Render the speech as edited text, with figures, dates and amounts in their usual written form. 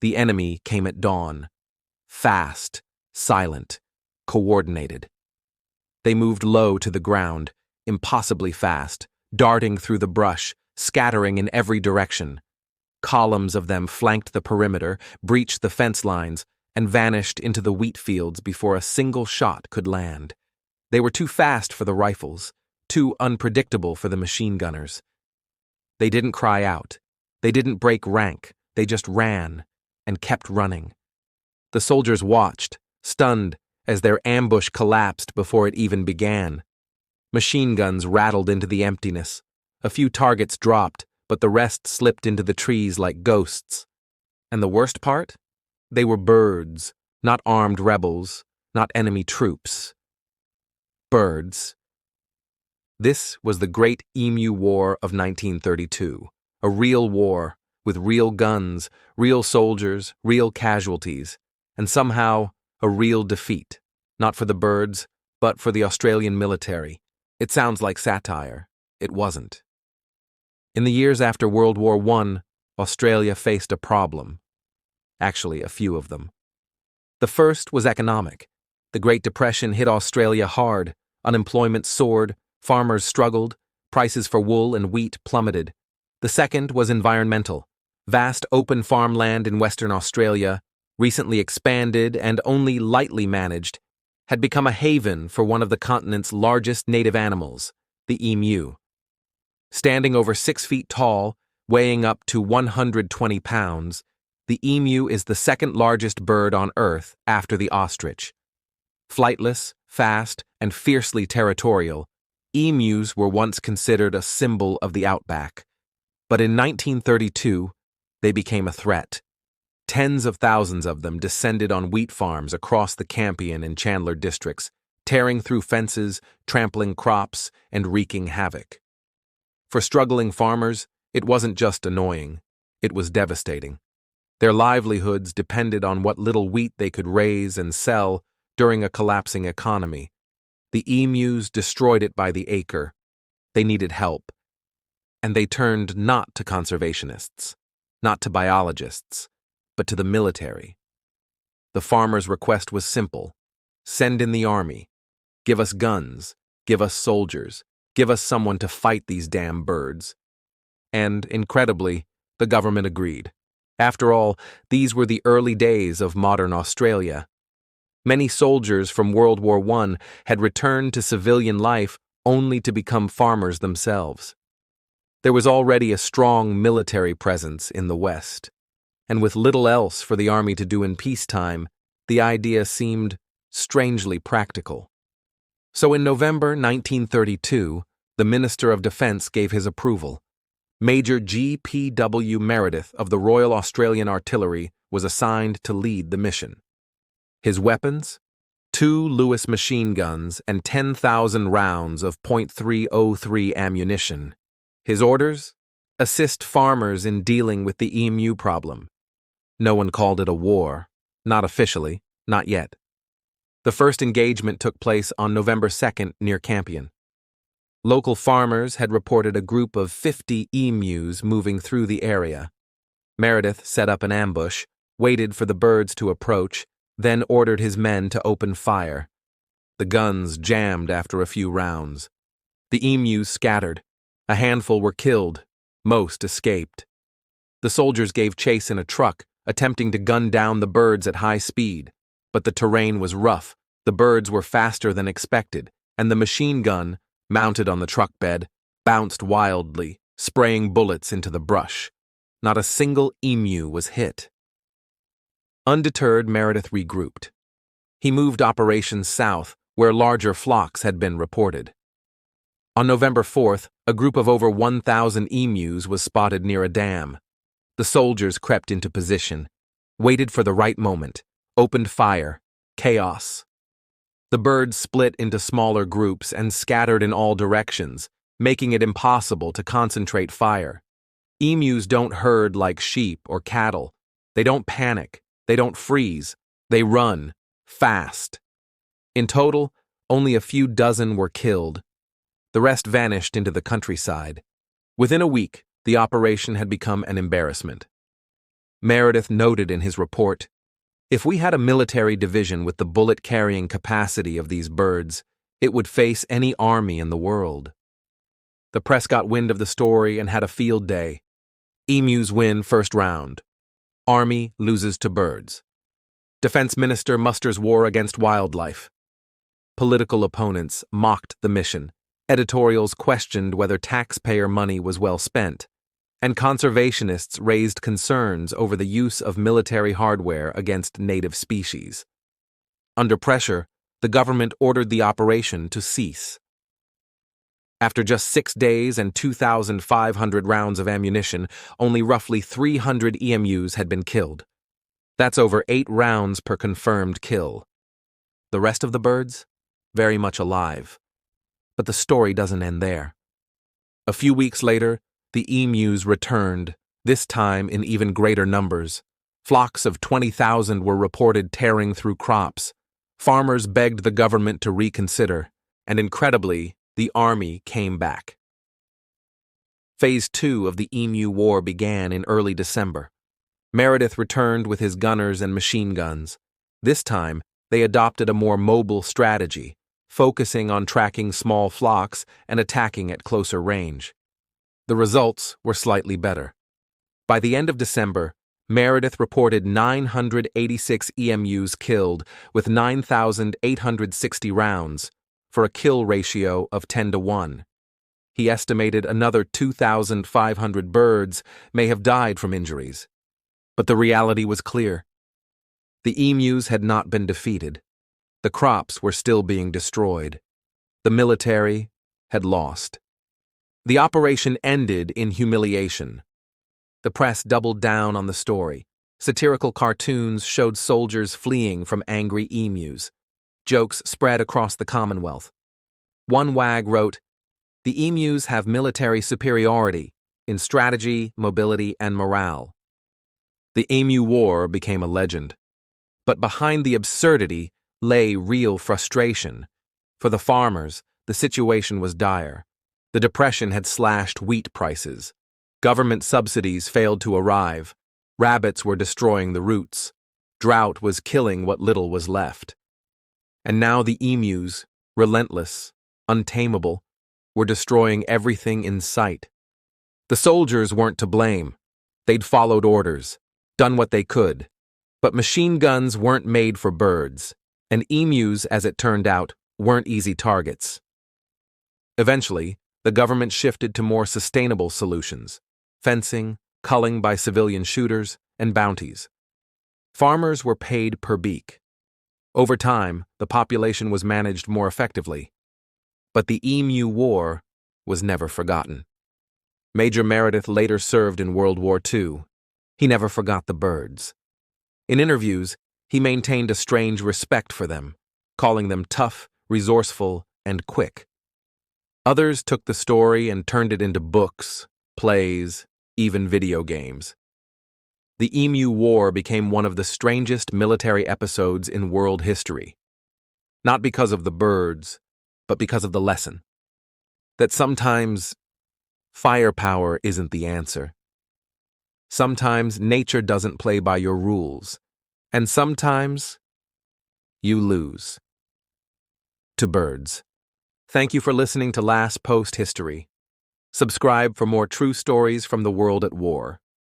The enemy came at dawn. Fast, silent, coordinated. They moved low to the ground, impossibly fast, darting through the brush, scattering in every direction. Columns of them flanked the perimeter, breached the fence lines, and vanished into the wheat fields before a single shot could land. They were too fast for the rifles, too unpredictable for the machine gunners. They didn't cry out. They didn't break rank. They just ran and kept running. The soldiers watched, stunned, as their ambush collapsed before it even began. Machine guns rattled into the emptiness. A few targets dropped, but the rest slipped into the trees like ghosts. And the worst part? They were birds, not armed rebels, not enemy troops. Birds. This was the Great Emu War of 1932, a real war, with real guns, real soldiers, real casualties, and somehow a real defeat, not for the birds, but for the Australian military. It sounds like satire. It wasn't. In the years after World War I, Australia faced a problem. Actually, a few of them. The first was economic. The Great Depression hit Australia hard. Unemployment soared, farmers struggled, prices for wool and wheat plummeted. The second was environmental. Vast open farmland in Western Australia, recently expanded and only lightly managed, had become a haven for one of the continent's largest native animals, the emu. Standing over 6 feet tall, weighing up to 120 pounds, the emu is the second largest bird on Earth after the ostrich. Flightless, fast, and fiercely territorial, emus were once considered a symbol of the outback. But in 1932, they became a threat. Tens of thousands of them descended on wheat farms across the Campion and Chandler districts, tearing through fences, trampling crops, and wreaking havoc. For struggling farmers, it wasn't just annoying, it was devastating. Their livelihoods depended on what little wheat they could raise and sell during a collapsing economy. The emus destroyed it by the acre. They needed help. And they turned not to conservationists, not to biologists, but to the military. The farmers' request was simple. Send in the army. Give us guns. Give us soldiers. Give us someone to fight these damn birds. And, incredibly, the government agreed. After all, these were the early days of modern Australia. Many soldiers from World War I had returned to civilian life only to become farmers themselves. There was already a strong military presence in the West, and with little else for the army to do in peacetime, the idea seemed strangely practical. So in November 1932, the Minister of Defence gave his approval. Major G.P.W. Meredith of the Royal Australian Artillery was assigned to lead the mission. His weapons? 2 Lewis machine guns and 10,000 rounds of .303 ammunition. His orders? Assist farmers in dealing with the emu problem. No one called it a war. Not officially, not yet. The first engagement took place on November 2nd near Campion. Local farmers had reported a group of 50 emus moving through the area. Meredith set up an ambush, waited for the birds to approach, then ordered his men to open fire. The guns jammed after a few rounds. The emus scattered. A handful were killed. Most escaped. The soldiers gave chase in a truck, attempting to gun down the birds at high speed. But the terrain was rough, the birds were faster than expected, and the machine gun, mounted on the truck bed, bounced wildly, spraying bullets into the brush. Not a single emu was hit. Undeterred, Meredith regrouped. He moved operations south, where larger flocks had been reported. On November 4th, a group of over 1,000 emus was spotted near a dam. The soldiers crept into position, waited for the right moment, opened fire. Chaos. The birds split into smaller groups and scattered in all directions, making it impossible to concentrate fire. Emus don't herd like sheep or cattle. They don't panic. They don't freeze. They run, fast. In total, only a few dozen were killed. The rest vanished into the countryside. Within a week, the operation had become an embarrassment. Meredith noted in his report, "If we had a military division with the bullet-carrying capacity of these birds, it would face any army in the world." The press got wind of the story and had a field day. Emus win first round. Army loses to birds. Defense Minister musters war against wildlife. Political opponents mocked the mission. Editorials questioned whether taxpayer money was well spent. And conservationists raised concerns over the use of military hardware against native species. Under pressure, the government ordered the operation to cease. After just 6 days and 2,500 rounds of ammunition, only roughly 300 emus had been killed. That's over 8 rounds per confirmed kill. The rest of the birds? Very much alive. But the story doesn't end there. A few weeks later, the emus returned, this time in even greater numbers. Flocks of 20,000 were reported tearing through crops. Farmers begged the government to reconsider, and incredibly, the army came back. Phase 2 of the Emu War began in early December. Meredith returned with his gunners and machine guns. This time, they adopted a more mobile strategy, focusing on tracking small flocks and attacking at closer range. The results were slightly better. By the end of December, Meredith reported 986 emus killed with 9,860 rounds, for a kill ratio of 10-1. He estimated another 2,500 birds may have died from injuries. But the reality was clear. The emus had not been defeated. The crops were still being destroyed. The military had lost. The operation ended in humiliation. The press doubled down on the story. Satirical cartoons showed soldiers fleeing from angry emus. Jokes spread across the Commonwealth. One wag wrote, "The emus have military superiority in strategy, mobility, and morale." The Emu War became a legend. But behind the absurdity lay real frustration. For the farmers, the situation was dire. The Depression had slashed wheat prices. Government subsidies failed to arrive. Rabbits were destroying the roots. Drought was killing what little was left. And now the emus, relentless, untamable, were destroying everything in sight. The soldiers weren't to blame. They'd followed orders, done what they could. But machine guns weren't made for birds, and emus, as it turned out, weren't easy targets. Eventually, the government shifted to more sustainable solutions: fencing, culling by civilian shooters, and bounties. Farmers were paid per beak. Over time, the population was managed more effectively. But the Emu War was never forgotten. Major Meredith later served in World War II. He never forgot the birds. In interviews, he maintained a strange respect for them, calling them tough, resourceful, and quick. Others took the story and turned it into books, plays, even video games. The Emu War became one of the strangest military episodes in world history. Not because of the birds, but because of the lesson. That sometimes firepower isn't the answer. Sometimes nature doesn't play by your rules, and sometimes you lose. To birds. Thank you for listening to Last Post History. Subscribe for more true stories from the world at war.